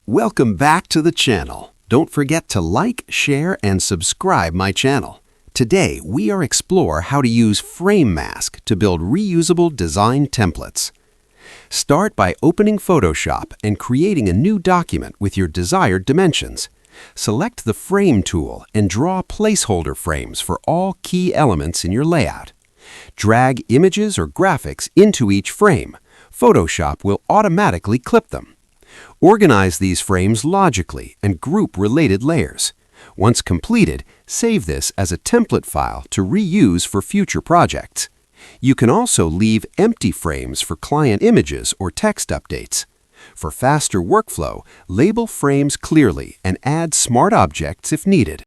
Welcome back to the channel. Don't forget to like, share, and subscribe my channel. Today, we are explore how to use Frame Mask to build reusable design templates. Start by opening Photoshop and creating a new document with your desired dimensions. Select the Frame tool and draw placeholder frames for all key elements in your layout. Drag images or graphics into each frame. Photoshop will automatically clip them. Organize these frames logically and group related layers. Once completed, save this as a template file to reuse for future projects. You can also leave empty frames for client images or text updates. For faster workflow, label frames clearly and add smart objects if needed.